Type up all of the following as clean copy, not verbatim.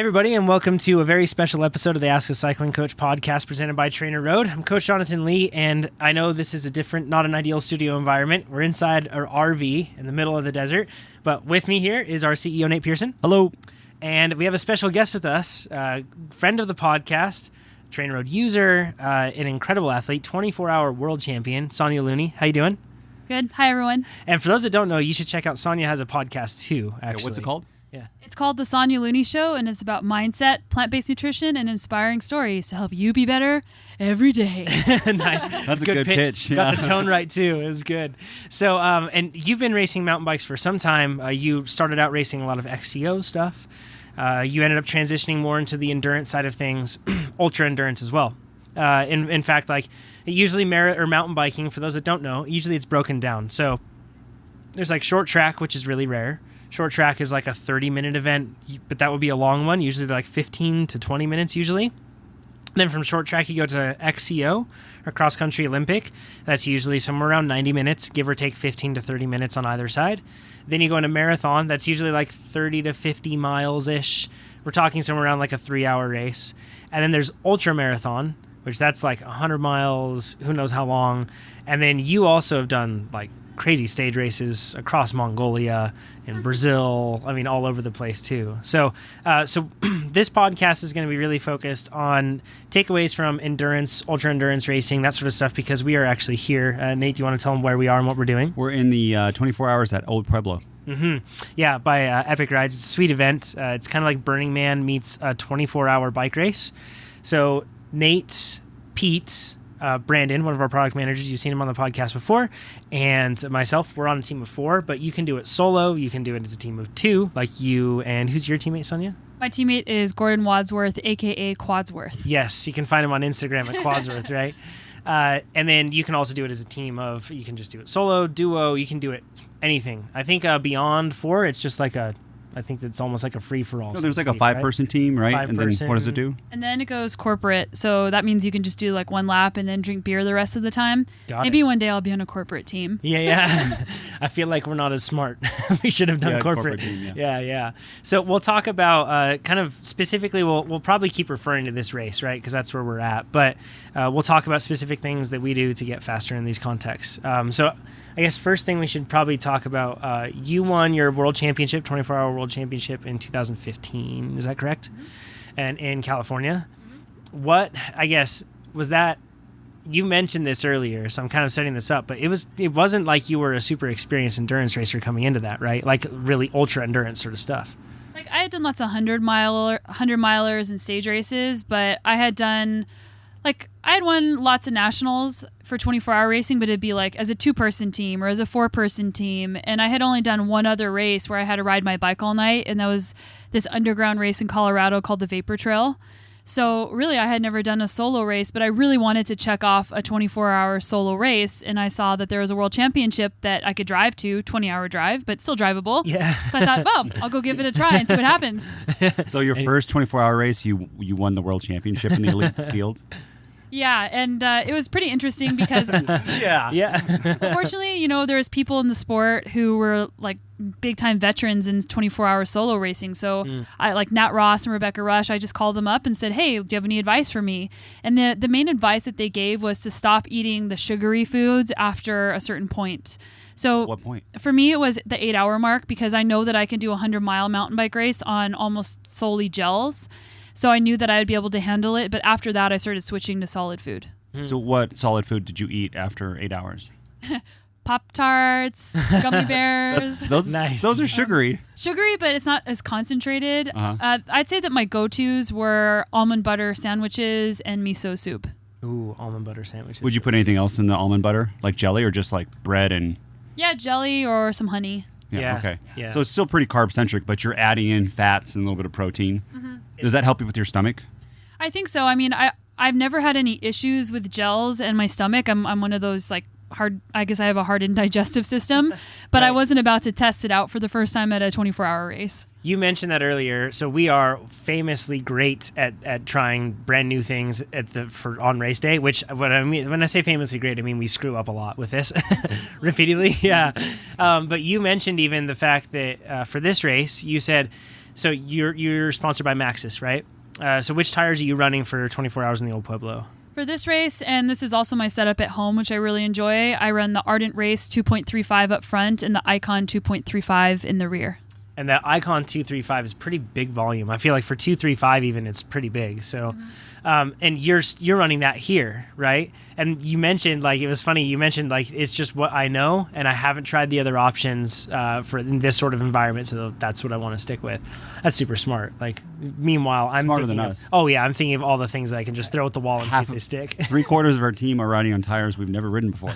Hey everybody, and welcome to a very special episode of the Ask a Cycling Coach podcast presented by TrainerRoad. I'm Coach Jonathan Lee, and I know this is a different, not an ideal studio environment. We're inside our RV in the middle of the desert, but with me here is our CEO, Nate Pearson. Hello. And we have a special guest with us, friend of the podcast, TrainerRoad user, an incredible athlete, 24-hour world champion, Sonya Looney. How you doing? Good. Hi, everyone. And for those that don't know, you should check out Sonya has a podcast too, actually. Yeah, what's it called? Yeah. It's called The Sonya Looney Show, and it's about mindset, plant-based nutrition, and inspiring stories to help you be better every day. Nice. That's a good pitch. Got the tone right, too. It was good. So, and you've been racing mountain bikes for some time. You started out racing a lot of XCO stuff. You ended up transitioning more into the endurance side of things, ultra endurance as well. In fact, like usually mountain biking, for those that don't know, usually it's broken down. So there's like short track, which is really rare. Short track is like a 30-minute event, but that would be a long one, usually like 15 to 20 minutes usually. Then from short track, you go to XCO, or Cross Country Olympic. That's usually somewhere around 90 minutes, give or take 15 to 30 minutes on either side. Then you go into marathon. That's usually like 30 to 50 miles-ish. We're talking somewhere around like a 3-hour race. And then there's ultra marathon, which that's like 100 miles, who knows how long. And then you also have done like crazy stage races across Mongolia and Brazil. I mean, all over the place too. So this podcast is going to be really focused on takeaways from endurance, ultra endurance racing, that sort of stuff, because we are actually here. Nate, do you want to tell them where we are and what we're doing? We're in the 24 hours at Old Pueblo. Mm-hmm. Yeah, by Epic Rides. It's a sweet event. It's kind of like Burning Man meets a 24-hour bike race. So Nate, Pete, Brandon, one of our product managers, you've seen him on the podcast before, and myself, we're on a team of 4, but you can do it solo, you can do it as a team of 2, like you, and who's your teammate, Sonya? My teammate is Gordon Wadsworth, a.k.a. Quadsworth. Yes, you can find him on Instagram at Quadsworth, right? And then you can also do it as a team of, you can just do it solo, duo, you can do it anything. I think beyond 4, it's just like I think it's almost like a free-for-all. No, there's like a 5-person team, right? And then what does it do? And then it goes corporate. So that means you can just do like one lap and then drink beer the rest of the time. Maybe one day I'll be on a corporate team. Yeah. I feel like we're not as smart. We should have done corporate. Team, yeah. So we'll talk about kind of specifically, we'll probably keep referring to this race, right? Because that's where we're at. But we'll talk about specific things that we do to get faster in these contexts. So I guess first thing we should probably talk about, you won your world championship, 24-hour world championship in 2015. Is that correct? Mm-hmm. And in California. Mm-hmm. What, I guess, was that, you mentioned this earlier, so I'm kind of setting this up, but it wasn't like you were a super experienced endurance racer coming into that, right? Like really ultra endurance sort of stuff. Like I had done lots of 100-milers and stage races, but I had done, I had won lots of nationals for 24-hour racing, but it'd be like as a 2-person team or as a 4-person team. And I had only done one other race where I had to ride my bike all night, and that was this underground race in Colorado called the Vapor Trail. So really, I had never done a solo race, but I really wanted to check off a 24-hour solo race, and I saw that there was a world championship that I could drive to, 20-hour drive, but still drivable. Yeah. So I thought, well, I'll go give it a try and see what happens. So your first 24-hour race, you won the world championship in the elite field? Yeah, and it was pretty interesting because unfortunately, there was people in the sport who were like big-time veterans in 24-hour solo racing. So I like Nat Ross and Rebecca Rush, I just called them up and said, hey, do you have any advice for me? And the main advice that they gave was to stop eating the sugary foods after a certain point. So what point? For me, it was the 8-hour mark, because I know that I can do a 100-mile mountain bike race on almost solely gels. So I knew that I would be able to handle it. But after that, I started switching to solid food. So what solid food did you eat after 8 hours? Pop-Tarts, gummy bears. Those are sugary. Sugary, but it's not as concentrated. I'd say that my go-tos were almond butter sandwiches and miso soup. Ooh, almond butter sandwiches. Would you put anything else in the almond butter, like jelly, or just like bread and... Yeah, jelly or some honey. Yeah, okay. Yeah. So it's still pretty carb-centric, but you're adding in fats and a little bit of protein. Mm-hmm. Does that help you with your stomach? I think so. I mean, I've never had any issues with gels and my stomach. I'm one of those like hard, I guess I have a hardened digestive system, but right. I wasn't about to test it out for the first time at a 24-hour race. You mentioned that earlier. So we are famously great at trying brand new things on race day. Which what I mean when I say famously great, I mean we screw up a lot with this repeatedly. Yeah. But you mentioned even the fact that for this race, you said So you're sponsored by Maxxis, right? So which tires are you running for 24 hours in the Old Pueblo? For this race, and this is also my setup at home, which I really enjoy, I run the Ardent Race 2.35 up front and the Icon 2.35 in the rear. And that Icon 235 is pretty big volume. I feel like for 235 even, it's pretty big. So, and you're running that here, right? And you mentioned, like, it was funny, you mentioned, like, it's just what I know, and I haven't tried the other options for in this sort of environment, so that's what I want to stick with. That's super smart. Like, meanwhile, I'm Smarter thinking than of, us. oh yeah, I'm thinking of all the things that I can just throw at the wall and see if they stick. 3/4 of our team are riding on tires we've never ridden before.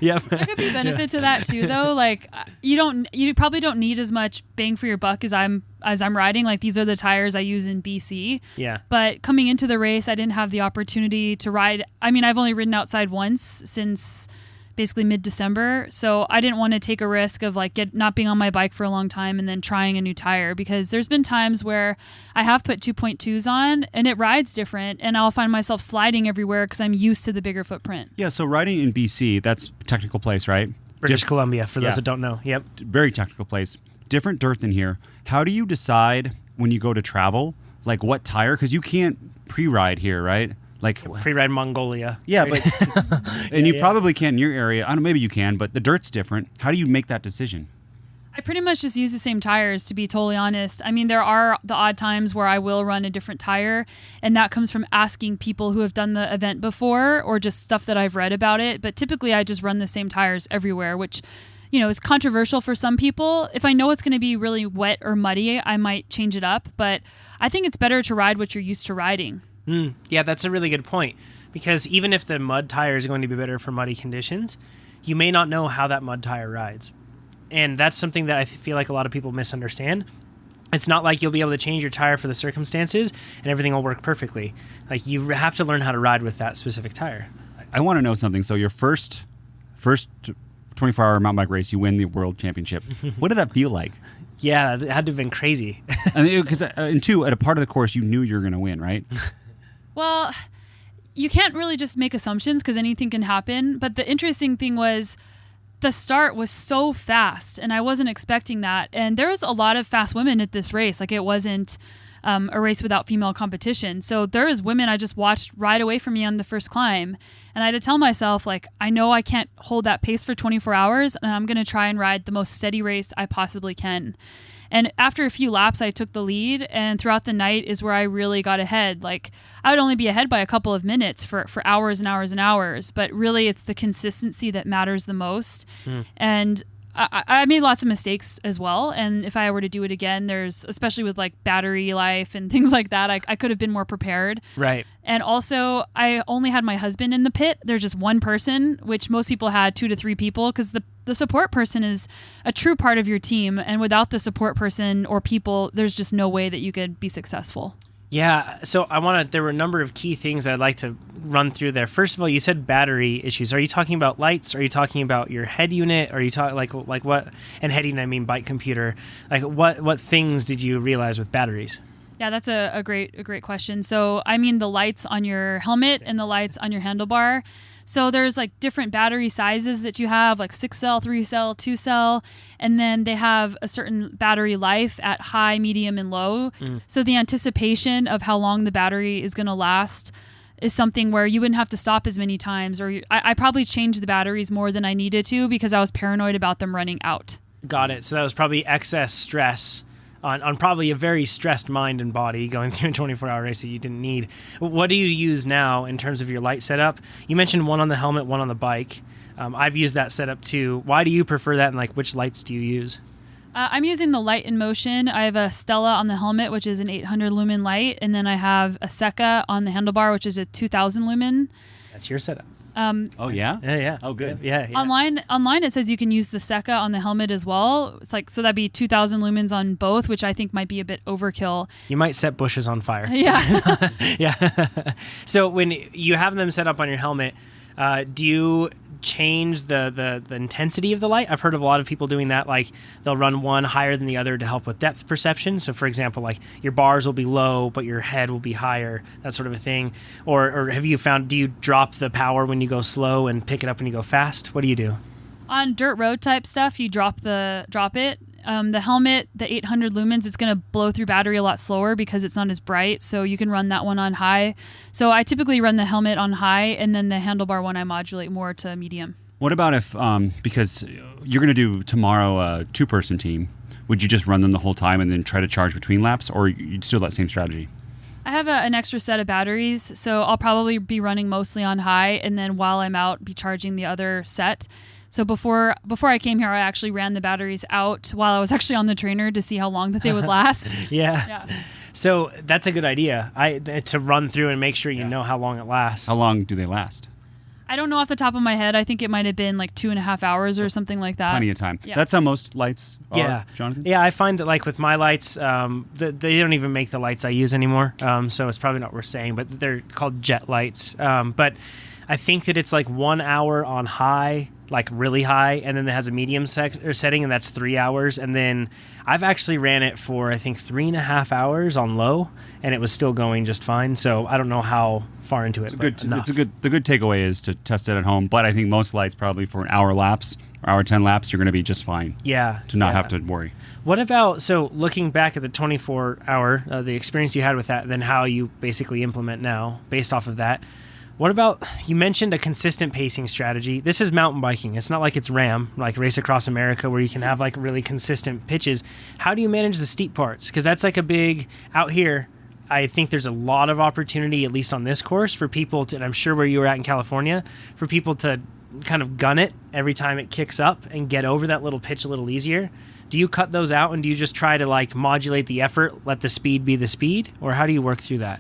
Yep. There could be benefit to that too, though. Like you probably don't need as much bang for your buck as I'm riding. Like, these are the tires I use in BC. Yeah. But coming into the race, I didn't have the opportunity to ride. I mean, I've only ridden outside once since basically mid-December, so I didn't want to take a risk of like not being on my bike for a long time and then trying a new tire, because there's been times where I have put 2.2s on and it rides different, and I'll find myself sliding everywhere because I'm used to the bigger footprint. Yeah, so riding in BC, that's a technical place, right? British Columbia, for those Yeah. that don't know. Yep. Very technical place. Different dirt than here. How do you decide when you go to travel, like what tire? Because you can't pre-ride here, right? Like Pre-ride Mongolia. yeah, but and you yeah. probably can in your area. I don't know, maybe you can, but the dirt's different. How do you make that decision? I pretty much just use the same tires, to be totally honest. I mean, there are the odd times where I will run a different tire, and that comes from asking people who have done the event before or just stuff that I've read about it. But typically I just run the same tires everywhere, which, you know, is controversial for some people. If I know it's going to be really wet or muddy, I might change it up. But I think it's better to ride what you're used to riding. Yeah, that's a really good point, because even if the mud tire is going to be better for muddy conditions, you may not know how that mud tire rides. And that's something that I feel like a lot of people misunderstand. It's not like you'll be able to change your tire for the circumstances and everything will work perfectly. Like, you have to learn how to ride with that specific tire. I want to know something. So your first 24-hour mountain bike race, you win the world championship. What did that feel like? Yeah, it had to have been crazy. Because and two, at a part of the course, you knew you were going to win, right? Well, you can't really just make assumptions because anything can happen. But the interesting thing was the start was so fast, and I wasn't expecting that. And there was a lot of fast women at this race. Like, it wasn't a race without female competition. So there was women I just watched ride away from me on the first climb. And I had to tell myself, like, I know I can't hold that pace for 24 hours, and I'm going to try and ride the most steady race I possibly can. And after a few laps, I took the lead, and throughout the night is where I really got ahead. Like, I would only be ahead by a couple of minutes for hours and hours and hours, but really it's the consistency that matters the most. And I made lots of mistakes as well, and if I were to do it again, there's, especially with like battery life and things like that, I could have been more prepared. Right. And also, I only had my husband in the pit. There's just one person, which most people had 2 to 3 people, because the support person is a true part of your team, and without the support person or people, there's just no way that you could be successful. Yeah, so there were a number of key things that I'd like to run through there. First of all, you said battery issues. Are you talking about lights? Are you talking about your head unit? Are you talking like what? And head unit, I mean bike computer. Like, what things did you realize with batteries? Yeah, that's a great question. So I mean the lights on your helmet and the lights on your handlebar. So there's like different battery sizes that you have, like 6-cell, 3-cell, 2-cell, and then they have a certain battery life at high, medium, and low. So the anticipation of how long the battery is going to last is something where you wouldn't have to stop as many times, or I probably changed the batteries more than I needed to because I was paranoid about them running out. Got it. So that was probably excess stress on probably a very stressed mind and body going through a 24-hour race that you didn't need. What do you use now in terms of your light setup? You mentioned one on the helmet, one on the bike. I've used that setup too. Why do you prefer that, and like which lights do you use? I'm using the Light in Motion. I have a Stella on the helmet, which is an 800 lumen light, and then I have a Seca on the handlebar, which is a 2000 lumen. That's your setup. Oh, yeah? Yeah. Oh, good. Yeah. Online it says you can use the Seca on the helmet as well. It's like, so that'd be 2000 lumens on both, which I think might be a bit overkill. You might set bushes on fire. Yeah. Yeah. So when you have them set up on your helmet, do you change the intensity of the light? I've heard of a lot of people doing that. Like, they'll run one higher than the other to help with depth perception. So for example, like your bars will be low, but your head will be higher, that sort of a thing. Or have you found, do you drop the power when you go slow and pick it up when you go fast? What do you do? On dirt road type stuff, you drop it. The helmet, the 800 lumens, it's going to blow through battery a lot slower because it's not as bright. So you can run that one on high. So I typically run the helmet on high, and then the handlebar one I modulate more to medium. What about if, because you're going to do tomorrow a 2-person team, would you just run them the whole time and then try to charge between laps, or you'd still that same strategy? I have an extra set of batteries, so I'll probably be running mostly on high, and then while I'm out, be charging the other set. So before I came here, I actually ran the batteries out while I was actually on the trainer to see how long that they would last. Yeah. So that's a good idea. To run through and make sure you know how long it lasts. How long do they last? I don't know off the top of my head. I think it might have been like 2.5 hours or something like that. Plenty of time. Yeah. That's how most lights are, Jonathan? Yeah, I find that like with my lights, they don't even make the lights I use anymore. So it's probably not worth saying, but they're called jet lights. But I think that it's like 1 hour on high, like really high, and then it has a medium setting, and that's 3 hours. And then I've actually ran it for, I think, 3.5 hours on low, and it was still going just fine. So I don't know how far into it. The good takeaway is to test it at home, but I think most lights probably for an hour laps or hour 10 laps, you're going to be just fine. Yeah. To not have to worry. What about, so looking back at the 24-hour, the experience you had with that, then how you basically implement now based off of that, what about, you mentioned a consistent pacing strategy. This is mountain biking. It's not like it's RAM, like Race Across America, where you can have like really consistent pitches. How do you manage the steep parts? Because that's like a big, out here, I think there's a lot of opportunity, at least on this course, for people to, and I'm sure where you were at in California, for people to kind of gun it every time it kicks up and get over that little pitch a little easier. Do you cut those out, and do you just try to like modulate the effort, let the speed be the speed? Or how do you work through that?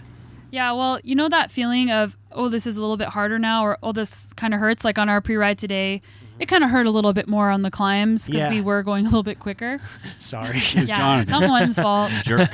Yeah, well, you know that feeling of, oh, this is a little bit harder now, or oh, this kind of hurts. Like on our pre-ride today, it kind of hurt a little bit more on the climbs because we were going a little bit quicker. Sorry. Yeah, someone's fault. Jerk.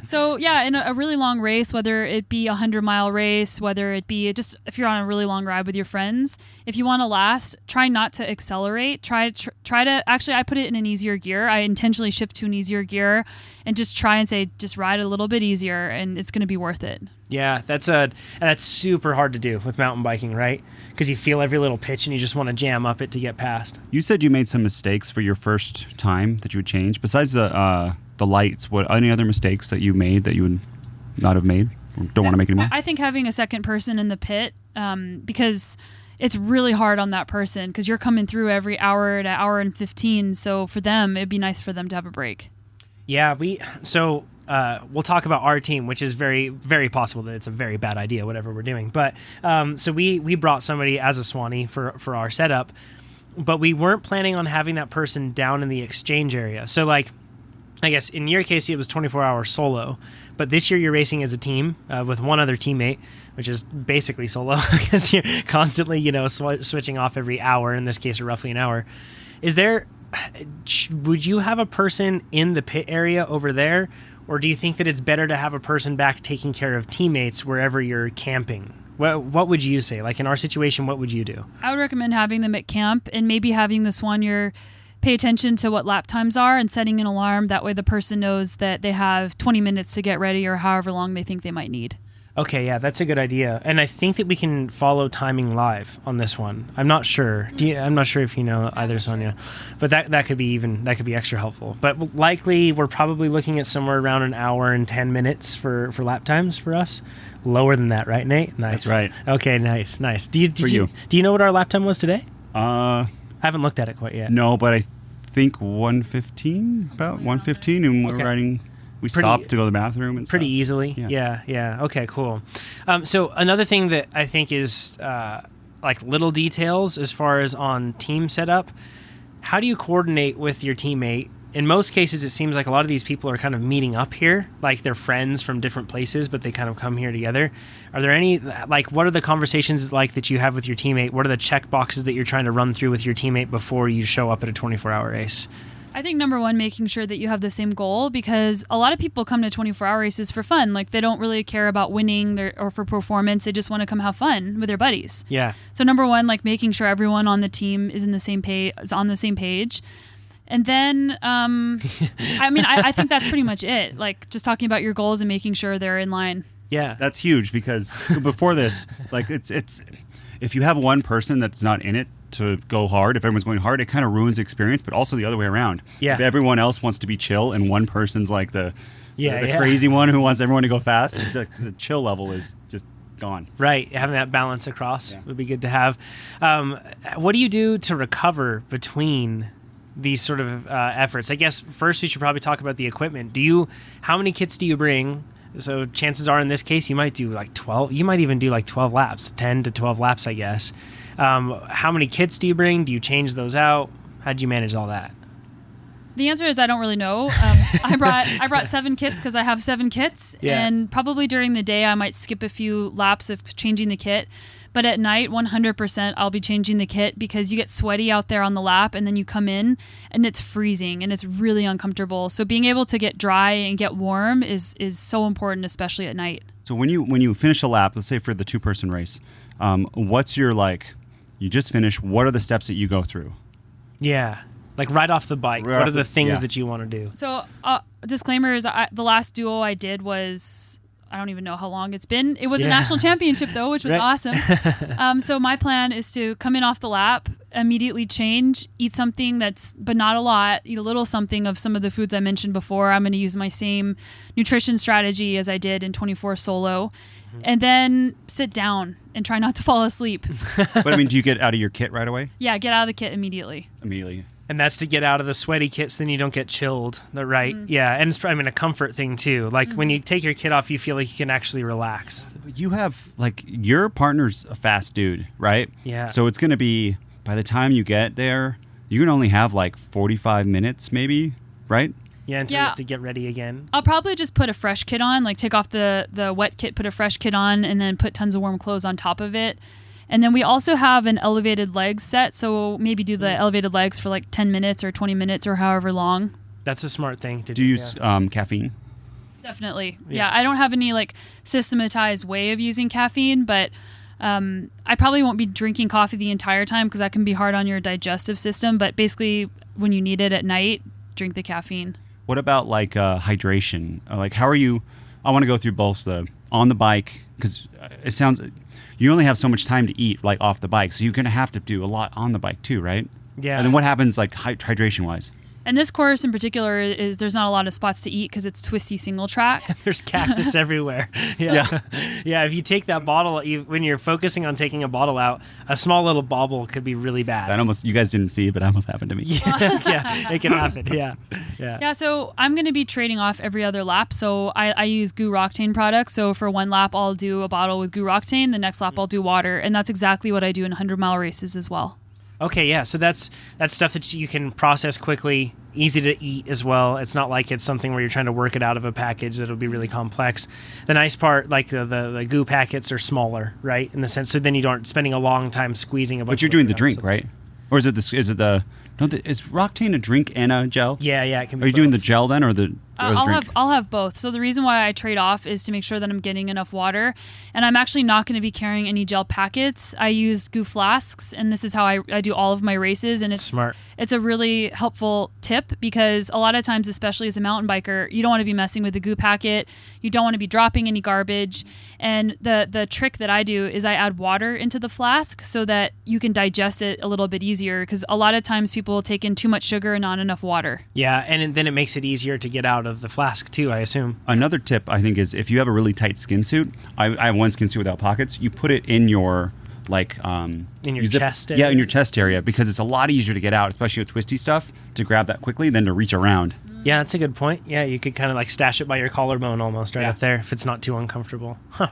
So yeah, in a really long race, whether it be 100-mile race, whether it be just if you're on a really long ride with your friends, if you want to last, try not to accelerate. Try to actually, I put it in an easier gear. I intentionally shift to an easier gear and just try and say, just ride a little bit easier, and it's going to be worth it. Yeah, that's super hard to do with mountain biking, right? Because you feel every little pitch and you just want to jam up it to get past. You said you made some mistakes for your first time that you would change. Besides the lights, what any other mistakes that you made that you would not have made or don't want to make anymore? I think having a second person in the pit, because it's really hard on that person because you're coming through every hour to hour and 15. So for them, it'd be nice for them to have a break. Yeah, we'll talk about our team, which is very, very possible that it's a very bad idea, whatever we're doing. But so we brought somebody as a Swanee for our setup, but we weren't planning on having that person down in the exchange area. So like, I guess in your case, it was 24-hour solo, but this year you're racing as a team with one other teammate, which is basically solo because you're constantly, switching off every hour, in this case, or roughly an hour. Would you have a person in the pit area over there? Or do you think that it's better to have a person back taking care of teammates wherever you're camping? What would you say? Like in our situation, what would you do? I would recommend having them at camp and maybe having the Swannier pay attention to what lap times are and setting an alarm. That way the person knows that they have 20 minutes to get ready or however long they think they might need. Okay, yeah, that's a good idea. And I think that we can follow timing live on this one. I'm not sure. I'm not sure if you know either, Sonya. But that could be extra helpful. But likely we're probably looking at somewhere around an hour and 10 minutes for lap times for us. Lower than that, right, Nate? Nice. That's right. Okay, nice. Do you know what our lap time was today? I haven't looked at it quite yet. No, but I think 1:15, about 1:15, and we're riding. We stopped to go to the bathroom and pretty stuff. easily. Yeah. Okay, cool. So another thing that I think is like little details as far as on team setup. How do you coordinate with your teammate? In most cases, it seems like a lot of these people are kind of meeting up here, like they're friends from different places, but they kind of come here together. Are there any, like, what are the conversations like that you have with your teammate? What are the check boxes that you're trying to run through with your teammate before you show up at a 24-hour race? I think number one, making sure that you have the same goal, because a lot of people come to 24-hour races for fun. Like they don't really care about winning or for performance. They just want to come have fun with their buddies. Yeah. So number one, like making sure everyone on the team is on the same page. And then, I think that's pretty much it. Like just talking about your goals and making sure they're in line. Yeah. That's huge because before this, like it's if you have one person that's not in it to go hard, if everyone's going hard, it kind of ruins the experience, but also the other way around. Yeah. If everyone else wants to be chill and one person's like the Yeah. crazy one who wants everyone to go fast, the chill level is just gone. Right, having that balance across would be good to have. What do you do to recover between these sort of efforts? I guess first we should probably talk about the equipment. How many kits do you bring? So chances are in this case you might do like 12. You might even do like 12 laps, 10 to 12 laps, I guess. How many kits do you bring? Do you change those out? How do you manage all that? The answer is I don't really know. I brought 7 kits because I have 7 kits, and probably during the day I might skip a few laps of changing the kit. But at night, 100%, I'll be changing the kit because you get sweaty out there on the lap, and then you come in and it's freezing and it's really uncomfortable. So being able to get dry and get warm is so important, especially at night. So when you finish a lap, let's say for the 2-person race, what's your you just finished? What are the steps that you go through? Yeah. Like right off the bike, what are the things that you want to do? So, disclaimer is the last duo I did was, I don't even know how long it's been. It was a national championship though, which was awesome. So my plan is to come in off the lap, immediately change, eat something but not a lot, eat a little something of some of the foods I mentioned before. I'm going to use my same nutrition strategy as I did in 24 solo, and then sit down and try not to fall asleep. But I mean, do you get out of your kit right away? Yeah, get out of the kit immediately. And that's to get out of the sweaty kits, then you don't get chilled, right? Mm-hmm. Yeah, and it's probably a comfort thing too. Like when you take your kit off, you feel like you can actually relax. You have, your partner's a fast dude, right? Yeah. So it's going to be, by the time you get there, you're going to only have 45 minutes maybe, right? Yeah, until you have to get ready again. I'll probably just put a fresh kit on, take off the wet kit, put a fresh kit on, and then put tons of warm clothes on top of it. And then we also have an elevated legs set, so we'll maybe do the elevated legs for 10 minutes or 20 minutes or however long. That's a smart thing to do. Do you use caffeine? Definitely. Yeah, I don't have any systematized way of using caffeine, but I probably won't be drinking coffee the entire time because that can be hard on your digestive system. But basically, when you need it at night, drink the caffeine. What about hydration? How are you? I want to go through both the on the bike because it sounds. You only have so much time to eat off the bike, so you're going to have to do a lot on the bike too, right? Yeah. And then what happens hydration-wise? And this course in particular is there's not a lot of spots to eat because it's twisty single track. There's cactus everywhere. Yeah. Yeah, if you take that bottle, when you're focusing on taking a bottle out, a small little bobble could be really bad. You guys didn't see it, but that almost happened to me. Yeah, it can happen. Yeah. Yeah, so I'm going to be trading off every other lap. So I use Goo Roctane products. So for one lap, I'll do a bottle with Goo Roctane. The next lap, I'll do water. And that's exactly what I do in 100-mile races as well. Okay, yeah. So that's stuff that you can process quickly, easy to eat as well. It's not like it's something where you're trying to work it out of a package that'll be really complex. The nice part, the goo packets are smaller, right? In the sense, so then you aren't spending a long time squeezing a bunch. But you're doing the drink, right? Or is Roctane a drink and a gel? Yeah, it can be. Are you doing the gel then, or the? I'll have both. So the reason why I trade off is to make sure that I'm getting enough water, and I'm actually not going to be carrying any gel packets. I use Goo flasks, and this is how I do all of my races. And it's smart. It's a really helpful tip because a lot of times, especially as a mountain biker, you don't want to be messing with the Goo packet. You don't want to be dropping any garbage. And the trick that I do is I add water into the flask so that you can digest it a little bit easier. Because a lot of times people take in too much sugar and not enough water. Yeah, and then it makes it easier to get out of the flask too, I assume. Another tip I think is if you have a really tight skin suit, I have one skin suit without pockets, you put it in your in your chest area. Yeah, in your chest area, because it's a lot easier to get out, especially with twisty stuff, to grab that quickly than to reach around. Yeah, that's a good point. Yeah, you could kind of stash it by your collarbone almost right up there if it's not too uncomfortable. Huh.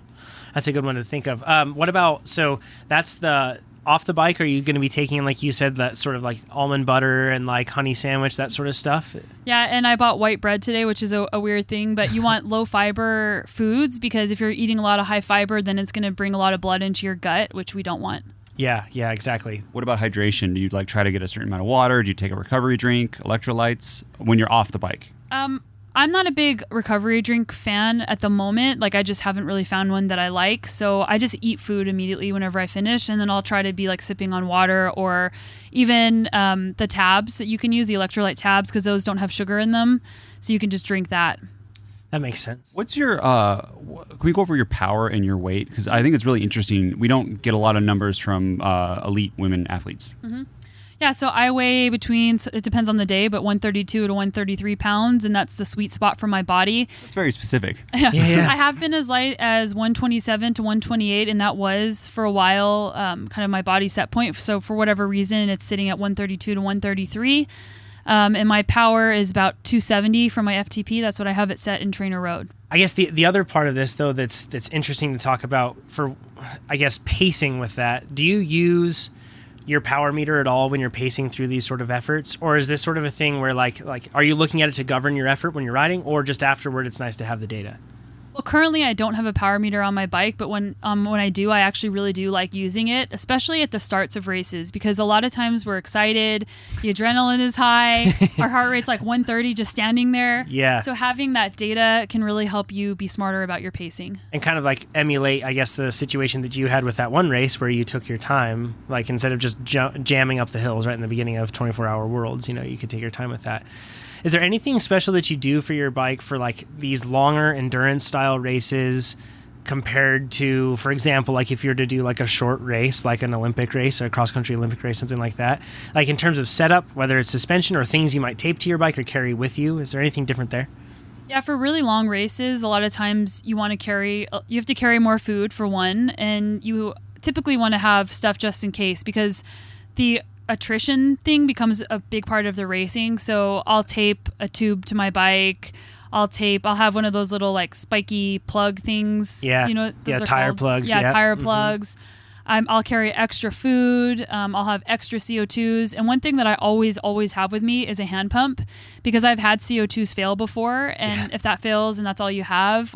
That's a good one to think of. What about, so that's the off the bike, are you going to be taking, like you said, that sort of almond butter and honey sandwich, that sort of stuff? Yeah, and I bought white bread today, which is a weird thing, but you want low fiber foods because if you're eating a lot of high fiber, then it's going to bring a lot of blood into your gut, which we don't want. Yeah, exactly. What about hydration? Do you try to get a certain amount of water? Do you take a recovery drink, electrolytes when you're off the bike? I'm not a big recovery drink fan at the moment. I just haven't really found one that I like. So I just eat food immediately whenever I finish. And then I'll try to be sipping on water or even the tabs that you can use, the electrolyte tabs, because those don't have sugar in them. So you can just drink that. That makes sense. What's your, can we go over your power and your weight? Because I think it's really interesting. We don't get a lot of numbers from elite women athletes. Mm-hmm. Yeah, so I weigh between, it depends on the day, but 132 to 133 pounds, and that's the sweet spot for my body. That's very specific. Yeah. I have been as light as 127 to 128, and that was for a while kind of my body set point. So for whatever reason, it's sitting at 132 to 133. And my power is about 270 for my FTP. That's what I have it set in TrainerRoad. I guess the other part of this, though, that's interesting to talk about for, I guess, pacing with that. Do you use your power meter at all when you're pacing through these sort of efforts? Or is this sort of a thing where, like are you looking at it to govern your effort when you're riding, or just afterward it's nice to have the data? Well, currently I don't have a power meter on my bike, but when I do, I actually really do like using it, especially at the starts of races, because a lot of times we're excited, the adrenaline is high, our heart rate's like 130 just standing there. Yeah. So having that data can really help you be smarter about your pacing. And kind of like emulate, I guess, the situation that you had with that one race where you took your time, like instead of just jamming up the hills right in the beginning of 24-hour worlds, you could take your time with that. Is there anything special that you do for your bike for like these longer endurance style races compared to, for example, like if you're to do like a short race, like an Olympic race or a cross-country Olympic race, something like that? Like in terms of setup, whether it's suspension or things you might tape to your bike or carry with you, is there anything different there? Yeah, for really long races, a lot of times you have to carry more food for one, and you typically want to have stuff just in case, because the attrition thing becomes a big part of the racing. So I'll tape a tube to my bike. I'll have one of those little like spiky plug things. Yeah. Those are tire called. plugs. Yeah, Yep. tire plugs. I'll carry extra food. I'll have extra CO2s. And one thing that I always have with me is a hand pump, because I've had CO2s fail before. And if that fails and that's all you have,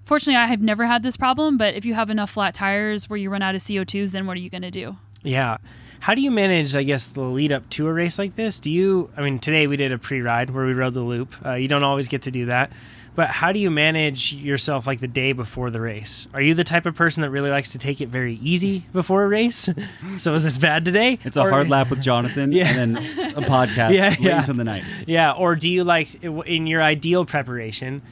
fortunately I have never had this problem, but if you have enough flat tires where you run out of CO2s, then what are you going to do? Yeah. How do you manage, I guess, the lead up to a race like this? Today we did a pre-ride where we rode the loop. You don't always get to do that. But how do you manage yourself like the day before the race? Are you the type of person that really likes to take it very easy before a race? So is this bad today? It's a hard lap with Jonathan and then a podcast late into the night. Yeah. Or do you like, in your ideal preparation,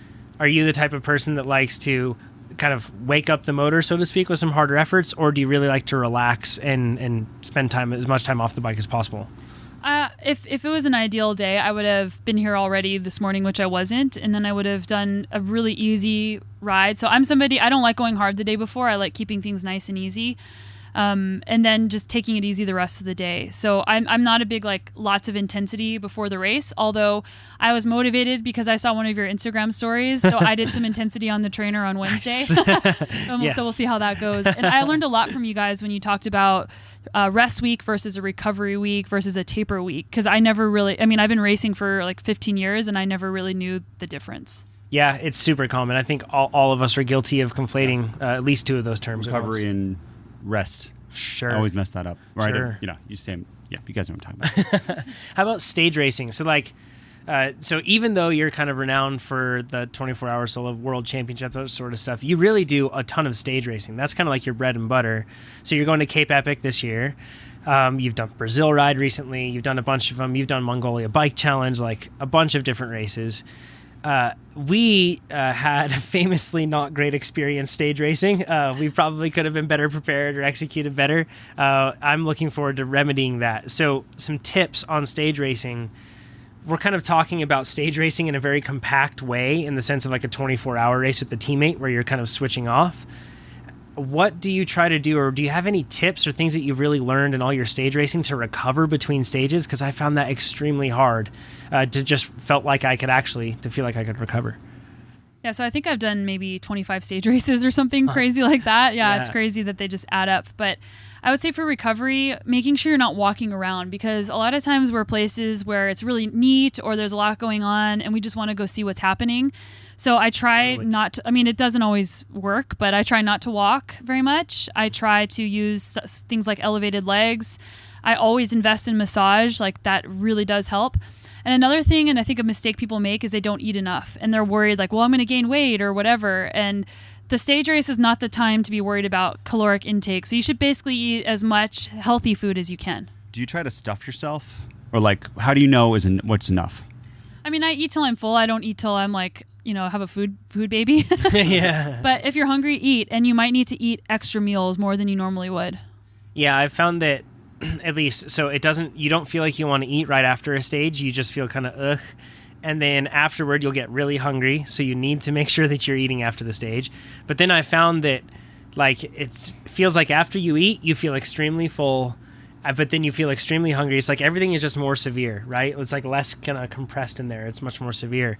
are you the type of person that likes to kind of wake up the motor, so to speak, with some harder efforts, or do you really like to relax and spend as much time off the bike as possible? If it was an ideal day, I would have been here already this morning, which I wasn't, and then I would have done a really easy ride. So I don't like going hard the day before. I like keeping things nice and easy. And then just taking it easy the rest of the day. So I'm not a big, like, lots of intensity before the race, although I was motivated because I saw one of your Instagram stories. So I did some intensity on the trainer on Wednesday. Yes. So we'll see how that goes. And I learned a lot from you guys when you talked about rest week versus a recovery week versus a taper week. Because I've been racing for like 15 years and I never really knew the difference. Yeah, it's super common. I think all of us are guilty of conflating at least two of those terms. Recovery and rest. Sure. I always mess that up. Right? Sure. You say, you guys know what I'm talking about. How about stage racing? So so even though you're kind of renowned for the 24-hour solo world championship, those sort of stuff, you really do a ton of stage racing. That's kind of like your bread and butter. So you're going to Cape Epic this year. You've done Brazil Ride recently. You've done a bunch of them. You've done Mongolia Bike Challenge, like a bunch of different races. We had a famously not great experience stage racing. We probably could have been better prepared or executed better. I'm looking forward to remedying that. So some tips on stage racing. We're kind of talking about stage racing in a very compact way in the sense of like a 24-hour race with the teammate where you're kind of switching off. What do you try to do, or do you have any tips or things that you've really learned in all your stage racing to recover between stages? Because I found that extremely hard to just feel like I could recover. Yeah, so I think I've done maybe 25 stage races or something crazy like that. Yeah, it's crazy that they just add up. But I would say for recovery, making sure you're not walking around, because a lot of times we're places where it's really neat or there's a lot going on and we just want to go see what's happening. So I try not to, it doesn't always work, but I try not to walk very much. I try to use things like elevated legs. I always invest in massage, like that really does help. And another thing, and I think a mistake people make, is they don't eat enough and they're worried like, well, I'm going to gain weight or whatever. And the stage race is not the time to be worried about caloric intake. So you should basically eat as much healthy food as you can. Do you try to stuff yourself? Or like, how do you know what's enough? I eat till I'm full. I don't eat till I'm like, have a food baby. Yeah. But if you're hungry, eat, and you might need to eat extra meals more than you normally would. Yeah, I've found that at least, so you don't feel like you want to eat right after a stage. You just feel kind of ugh. And then afterward, you'll get really hungry. So you need to make sure that you're eating after the stage. But then I found that like it feels like after you eat, you feel extremely full. But then you feel extremely hungry. It's like everything is just more severe, right? It's like less kind of compressed in there. It's much more severe.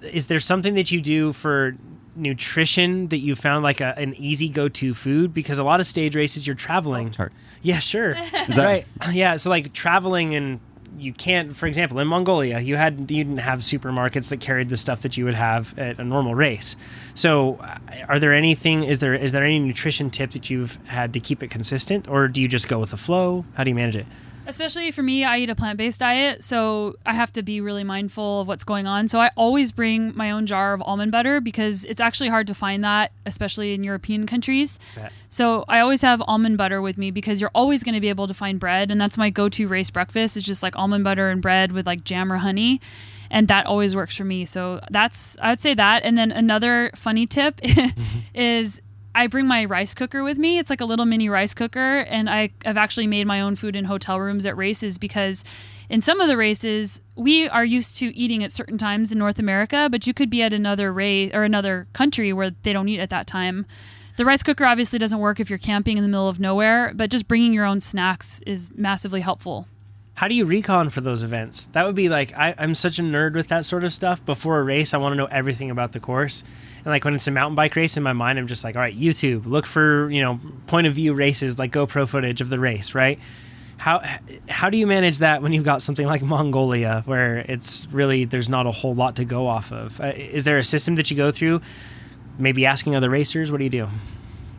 Is there something that you do for nutrition that you found like an easy go-to food? Because a lot of stage races, you're traveling. Tarts. Yeah, sure. Is that right? Yeah, so like traveling, and you can't, for example, in Mongolia, you didn't have supermarkets that carried the stuff that you would have at a normal race. So is there any nutrition tip that you've had to keep it consistent, or do you just go with the flow? How do you manage it? Especially for me, I eat a plant-based diet, so I have to be really mindful of what's going on. So I always bring my own jar of almond butter because it's actually hard to find that, especially in European countries. Bet. So I always have almond butter with me because you're always going to be able to find bread, and that's my go-to race breakfast. It's just like almond butter and bread with like jam or honey, and that always works for me. So I would say that. And then another funny tip is I bring my rice cooker with me. It's like a little mini rice cooker, and I've actually made my own food in hotel rooms at races because in some of the races, we are used to eating at certain times in North America, but you could be at another race or another country where they don't eat at that time. The rice cooker obviously doesn't work if you're camping in the middle of nowhere, but just bringing your own snacks is massively helpful. How do you recon for those events? That would be like, I'm such a nerd with that sort of stuff. Before a race, I want to know everything about the course. And like when it's a mountain bike race, in my mind, I'm just like, all right, YouTube, look for, point of view races, like GoPro footage of the race, right? How do you manage that when you've got something like Mongolia where it's really, there's not a whole lot to go off of? Is there a system that you go through? Maybe asking other racers? What do you do?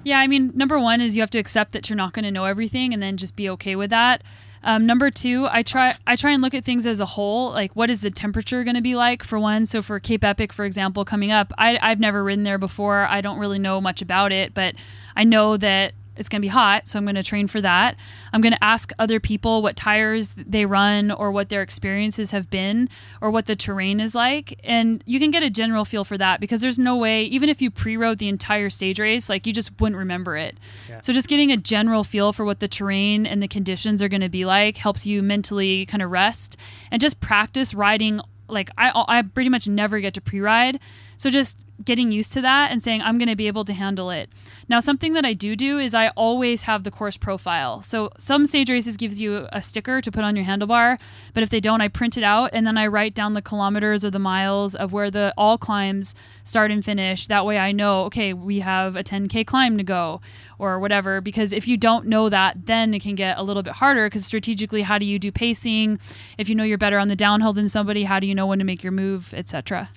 Yeah, I mean, number one is you have to accept that you're not going to know everything and then just be okay with that. Number two, I try and look at things as a whole. Like, what is the temperature going to be like, for one? So for Cape Epic, for example, coming up, I've never ridden there before. I don't really know much about it, but I know that it's going to be hot, so I'm going to train for that. I'm going to ask other people what tires they run or what their experiences have been or what the terrain is like. And you can get a general feel for that because there's no way, even if you pre-rode the entire stage race, like you just wouldn't remember it. Yeah. So just getting a general feel for what the terrain and the conditions are going to be like helps you mentally kind of rest and just practice riding. Like I pretty much never get to pre-ride. So just getting used to that and saying, I'm going to be able to handle it. Now, something that I do is I always have the course profile. So some stage races gives you a sticker to put on your handlebar, but if they don't, I print it out and then I write down the kilometers or the miles of where all climbs start and finish. That way I know, okay, we have a 10K climb to go or whatever, because if you don't know that, then it can get a little bit harder because strategically, how do you do pacing? If you know you're better on the downhill than somebody, how do you know when to make your move, etc.?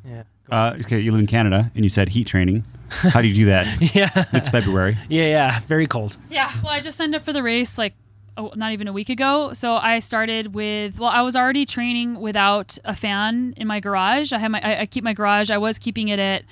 Yeah. Okay, you live in Canada and you said heat training. How do you do that? Yeah. It's February. Yeah. Very cold. Yeah. Well, I just signed up for the race not even a week ago. So I started I was already training without a fan in my garage. I keep my garage. I was keeping it at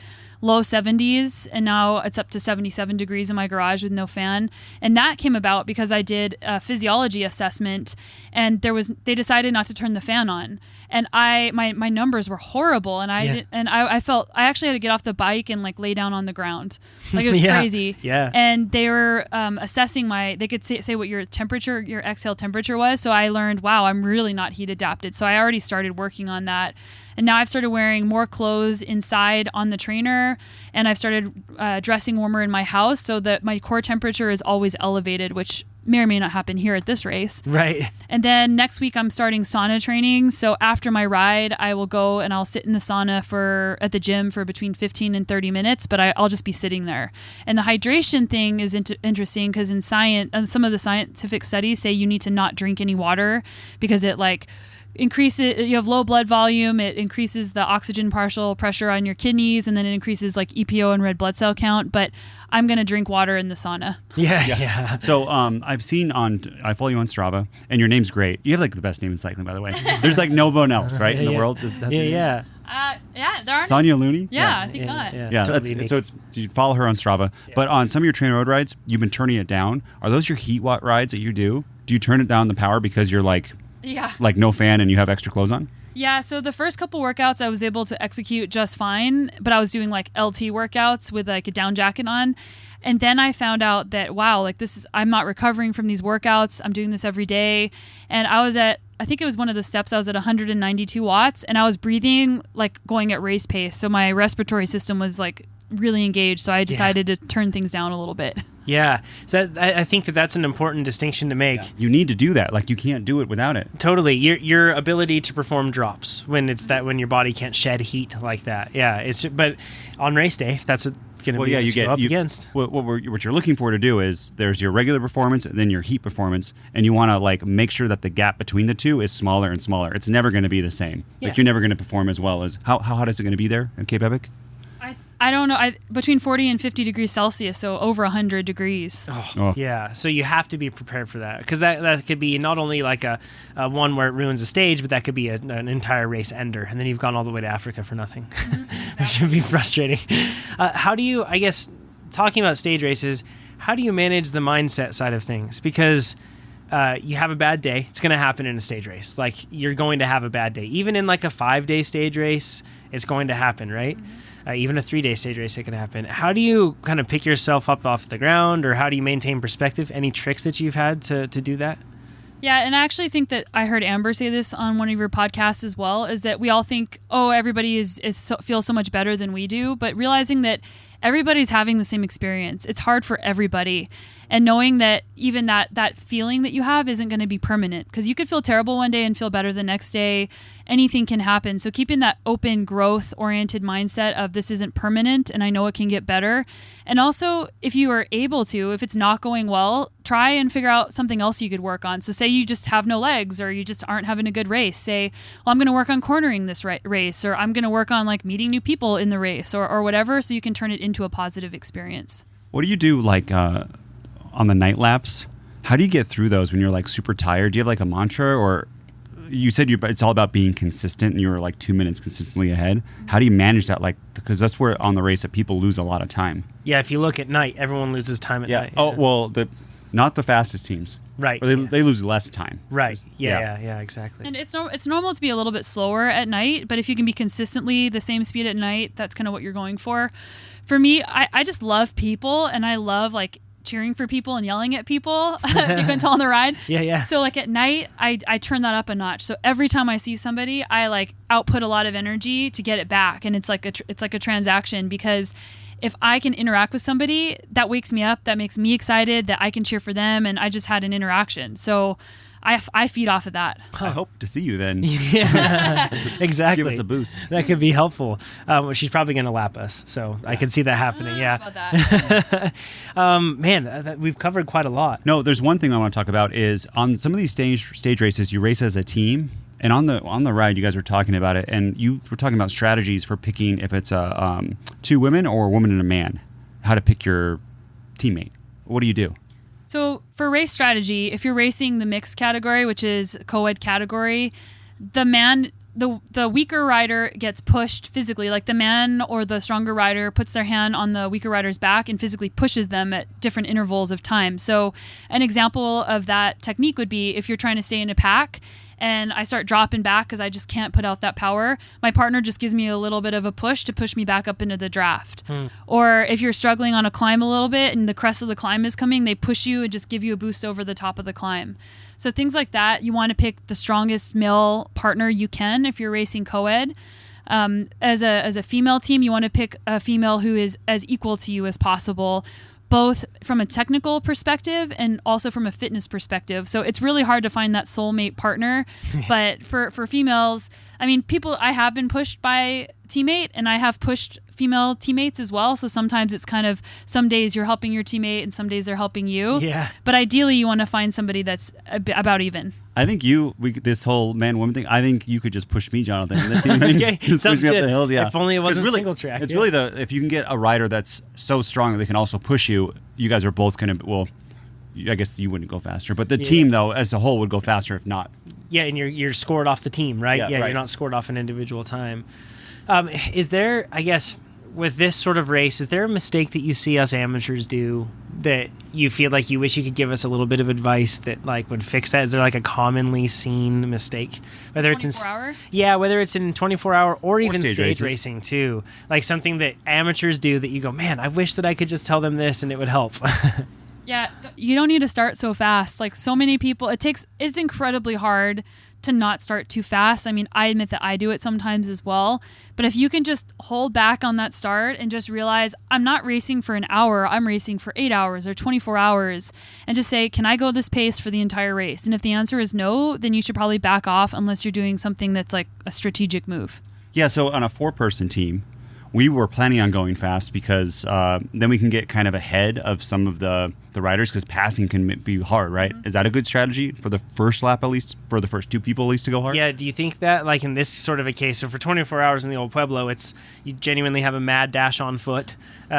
low 70s and now it's up to 77 degrees in my garage with no fan. And that came about because I did a physiology assessment and they decided not to turn the fan on. And my numbers were horrible and I felt I actually had to get off the bike and like lay down on the ground. Like it was crazy. Yeah. And they were assessing they could say what your temperature, your exhale temperature was. So I learned, wow, I'm really not heat adapted. So I already started working on that. And now I've started wearing more clothes inside on the trainer, and I've started dressing warmer in my house so that my core temperature is always elevated, which may or may not happen here at this race. Right. And then next week I'm starting sauna training. So after my ride, I will go and I'll sit in the sauna at the gym for between 15 and 30 minutes, but I'll just be sitting there. And the hydration thing is interesting because in science, and some of the scientific studies say you need to not drink any water because it increases, you have low blood volume, it increases the oxygen partial pressure on your kidneys, and then it increases like EPO and red blood cell count. But I'm going to drink water in the sauna. Yeah. So I've seen I follow you on Strava, and your name's great. You have like the best name in cycling, by the way. There's like no one else, right, in the world? Yeah, there aren't. Sonya Looney? Yeah, I think not. Yeah, totally so you follow her on Strava. Yeah. But on some of your TrainerRoad rides, you've been turning it down. Are those your heat watt rides that you do? Do you turn it down the power because you're like no fan and you have extra clothes on? Yeah, so the first couple workouts I was able to execute just fine, but I was doing like LT workouts with like a down jacket on. And then I found out that, wow, like I'm not recovering from these workouts. I'm doing this every day. And I think it was one of the steps, I was at 192 watts and I was breathing like going at race pace. So my respiratory system was like really engaged. So I decided to turn things down a little bit. Yeah. So I think that's an important distinction to make. Yeah. You need to do that. Like you can't do it without it. Totally. Your ability to perform drops when when your body can't shed heat like that. Yeah. But on race day, that's going to be what you up against. What you're looking for to do is there's your regular performance and then your heat performance, and you want to like make sure that the gap between the two is smaller and smaller. It's never going to be the same. Yeah. Like you're never going to perform as well as how hot is it going to be there at Cape Epic? I don't know. Between 40 and 50 degrees Celsius, so over 100 degrees. Oh. Yeah, so you have to be prepared for that because that could be not only like a one where it ruins a stage, but that could be an entire race ender, and then you've gone all the way to Africa for nothing, which would be frustrating. How do you, I guess, talking about stage races, how do you manage the mindset side of things? Because you have a bad day. It's going to happen in a stage race. Like you're going to have a bad day. Even in like a 5-day stage race, it's going to happen, right? Mm-hmm. Even a 3-day stage race, it can happen. How do you kind of pick yourself up off the ground, or how do you maintain perspective? Any tricks that you've had to do that? Yeah, and I actually think that I heard Amber say this on one of your podcasts as well, is that we all think, oh, everybody feels so much better than we do, but realizing that everybody's having the same experience. It's hard for everybody. And knowing that even that feeling that you have isn't going to be permanent, because you could feel terrible one day and feel better the next day. Anything can happen. So keeping that open, growth-oriented mindset of this isn't permanent and I know it can get better. And also, if you are able to, if it's not going well, try and figure out something else you could work on. So say you just have no legs or you just aren't having a good race. Say, well, I'm going to work on cornering this race, or I'm going to work on like meeting new people in the race or whatever, so you can turn it into a positive experience. What do you do like on the night laps? How do you get through those when you're like super tired? Do you have like a mantra, or you said it's all about being consistent and you were like 2 minutes consistently ahead? How do you manage that? Like, because that's where on the race that people lose a lot of time. Yeah, if you look at night, everyone loses time at night. Oh, well, not the fastest teams. Right. Or they lose less time. Right. Yeah, exactly. And it's normal to be a little bit slower at night, but if you can be consistently the same speed at night, that's kind of what you're going for. For me, I just love people, and I love like cheering for people and yelling at people. You can tell on the ride. Yeah. So like at night, I turn that up a notch. So every time I see somebody, I like output a lot of energy to get it back, and it's like a transaction, because if I can interact with somebody, that wakes me up, that makes me excited, that I can cheer for them, and I just had an interaction. So I feed off of that. I hope to see you then. Yeah, exactly. Give us a boost. That could be helpful. She's probably going to lap us, so I could see that happening. Yeah. About that. Man, we've covered quite a lot. No, there's one thing I want to talk about is on some of these stage races, you race as a team. And on the ride, you guys were talking about it, and you were talking about strategies for picking if it's two women or a woman and a man, how to pick your teammate. What do you do? So for race strategy, if you're racing the mixed category, which is co-ed category, the weaker rider gets pushed physically. Like the man or the stronger rider puts their hand on the weaker rider's back and physically pushes them at different intervals of time. So an example of that technique would be if you're trying to stay in a pack and I start dropping back because I just can't put out that power, my partner just gives me a little bit of a push to push me back up into the draft. Or if you're struggling on a climb a little bit and the crest of the climb is coming, they push you and just give you a boost over the top of the climb. So things like that, you want to pick the strongest male partner you can if you're racing co-ed. As a female team, you want to pick a female who is as equal to you as possible, both from a technical perspective and also from a fitness perspective. So it's really hard to find that soulmate partner. But for females, I mean, I have been pushed by teammate, and I have pushed female teammates as well. So sometimes it's kind of, some days you're helping your teammate and some days they're helping you. Yeah. But ideally you want to find somebody that's about even. I think this whole man-woman thing, I think you could just push me, Jonathan. The team just push me up the hills, yeah. If only it wasn't really, single track. It's really if you can get a rider that's so strong that they can also push you, you guys are both going to, well, I guess you wouldn't go faster, but the team, though, as a whole would go faster if not. Yeah, and you're scored off the team, right? Yeah, right. You're not scored off an individual time. Is there, I guess, with this sort of race, is there a mistake that you see us amateurs do that you feel like you wish you could give us a little bit of advice that like would fix that? Is there like a commonly seen mistake, whether it's in 24-hour? Yeah, whether it's in 24-hour or even stage stage races. racing too, like something that amateurs do that you go, man, I wish that I could just tell them this and it would help. Yeah, you don't need to start so fast. Like so many people, it's incredibly hard to not start too fast. I mean, I admit that I do it sometimes as well. But if you can just hold back on that start and just realize I'm not racing for an hour, I'm racing for 8 hours or 24 hours, and just say, can I go this pace for the entire race? And if the answer is no, then you should probably back off unless you're doing something that's like a strategic move. Yeah, so on a 4-person team, we were planning on going fast because then we can get kind of ahead of some of the riders because passing can be hard, right? Mm-hmm. Is that a good strategy for the first lap, at least, for the first 2 people at least to go hard? Yeah, do you think that, like in this sort of a case, so for 24 hours in the Old Pueblo, it's you genuinely have a mad dash on foot.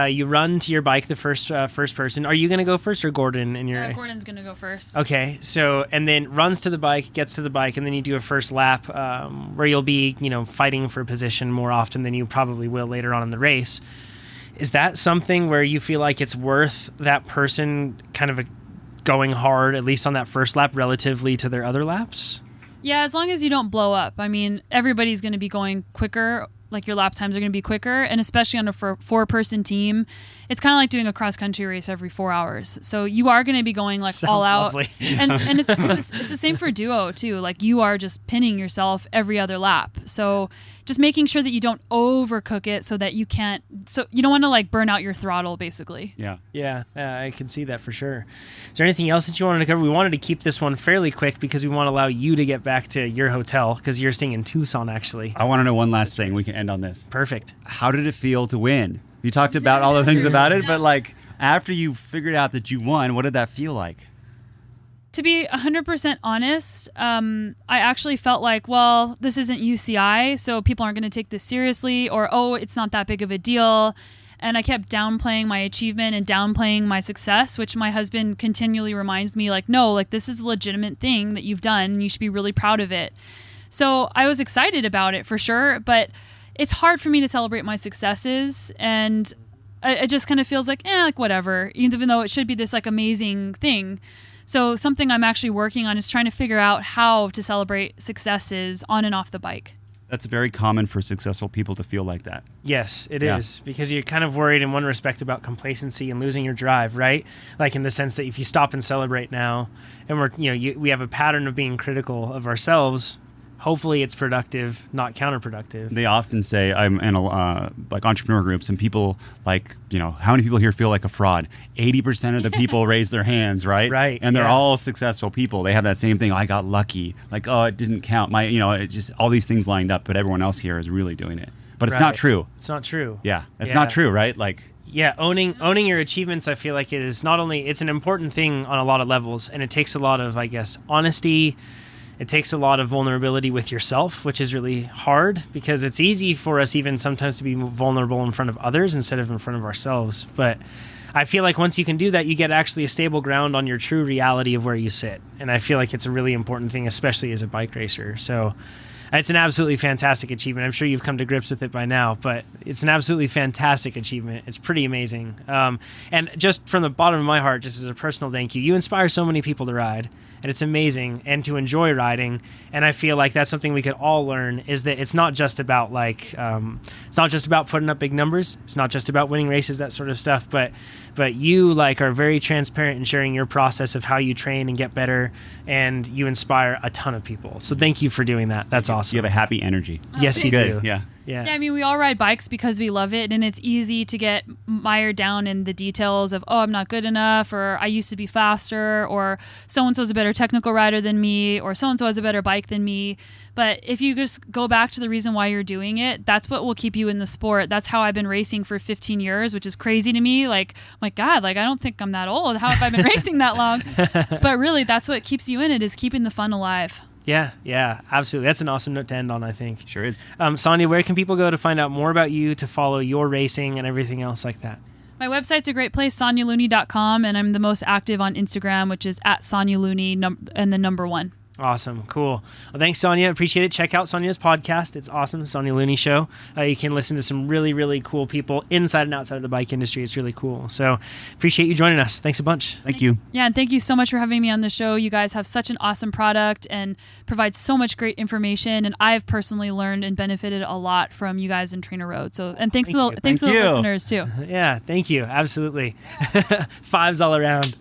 You run to your bike the first person. Are you going to go first or Gordon in your race? Gordon's going to go first. Okay, so, and then runs to the bike, gets to the bike, and then you do a first lap where you'll be, fighting for a position more often than you probably will later on in the race. Is that something where you feel like it's worth that person kind of going hard, at least on that first lap, relatively to their other laps? Yeah, as long as you don't blow up. I mean, everybody's going to be going quicker. Like your lap times are going to be quicker. And especially on a 4-person team, it's kind of like doing a cross-country race every 4 hours. So you are going to be going like Sounds all out. Lovely. and it's the same for duo too. Like you are just pinning yourself every other lap. So just making sure that you don't overcook it so that you don't want to like burn out your throttle basically. Yeah. Yeah, I can see that for sure. Is there anything else that you wanted to cover? We wanted to keep this one fairly quick because we want to allow you to get back to your hotel because you're staying in Tucson actually. I want to know one last thing. We can end on this. Perfect. How did it feel to win? You talked about all the things about it, but like after you figured out that you won, what did that feel like? To be 100% honest, I actually felt like, well, this isn't UCI, so people aren't going to take this seriously, or, oh, it's not that big of a deal. And I kept downplaying my achievement and downplaying my success, which my husband continually reminds me, like, no, like this is a legitimate thing that you've done, and you should be really proud of it. So I was excited about it for sure, but it's hard for me to celebrate my successes, and it just kind of feels like, like whatever, even though it should be this like amazing thing. So something I'm actually working on is trying to figure out how to celebrate successes on and off the bike. That's very common for successful people to feel like that. Yes, it is, because you're kind of worried in one respect about complacency and losing your drive, right? Like in the sense that if you stop and celebrate now, and we have a pattern of being critical of ourselves, hopefully it's productive, not counterproductive. They often say, I'm in like entrepreneur groups, and people like, how many people here feel like a fraud? 80% of the people raise their hands, right? Right. And they're all successful people. They have that same thing. I got lucky. Like, oh, it didn't count. It just all these things lined up, but everyone else here is really doing it. But it's not true. It's not true. Yeah, it's not true, right? Like. Yeah, owning your achievements, I feel like it is not only, it's an important thing on a lot of levels, and it takes a lot of, I guess, honesty. It takes a lot of vulnerability with yourself, which is really hard because it's easy for us even sometimes to be vulnerable in front of others instead of in front of ourselves. But I feel like once you can do that, you get actually a stable ground on your true reality of where you sit. And I feel like it's a really important thing, especially as a bike racer. So it's an absolutely fantastic achievement. I'm sure you've come to grips with it by now, but it's an absolutely fantastic achievement. It's pretty amazing. And just from the bottom of my heart, just as a personal thank you, you inspire so many people to ride. And it's amazing, and to enjoy riding. And I feel like that's something we could all learn, is that it's not just about it's not just about putting up big numbers. It's not just about winning races, that sort of stuff. But you are very transparent in sharing your process of how you train and get better, and you inspire a ton of people. So thank you for doing that. That's awesome. You have a happy energy. Yes, you do. Yeah. Yeah, I mean, we all ride bikes because we love it, and it's easy to get mired down in the details of, oh, I'm not good enough, or I used to be faster, or so-and-so's a better technical rider than me, or so-and-so has a better bike than me. But if you just go back to the reason why you're doing it, that's what will keep you in the sport. That's how I've been racing for 15 years, which is crazy to me. Like, I'm like, God, I don't think I'm that old. How have I been racing that long? But really, that's what keeps you in it, is keeping the fun alive. Yeah, absolutely. That's an awesome note to end on, I think. Sure is. Sonya, where can people go to find out more about you, to follow your racing and everything else like that? My website's a great place, SonyaLooney.com, and I'm the most active on Instagram, which is @SonyaLooney and the number 1. Awesome. Cool. Well, thanks, Sonya. Appreciate it. Check out Sonya's podcast. It's awesome. Sonya Looney Show. You can listen to some really, really cool people inside and outside of the bike industry. It's really cool. So appreciate you joining us. Thanks a bunch. Thank you. Yeah, and thank you so much for having me on the show. You guys have such an awesome product and provide so much great information. And I've personally learned and benefited a lot from you guys in TrainerRoad. So, and thanks to the listeners too. Yeah, thank you. Absolutely. Fives all around.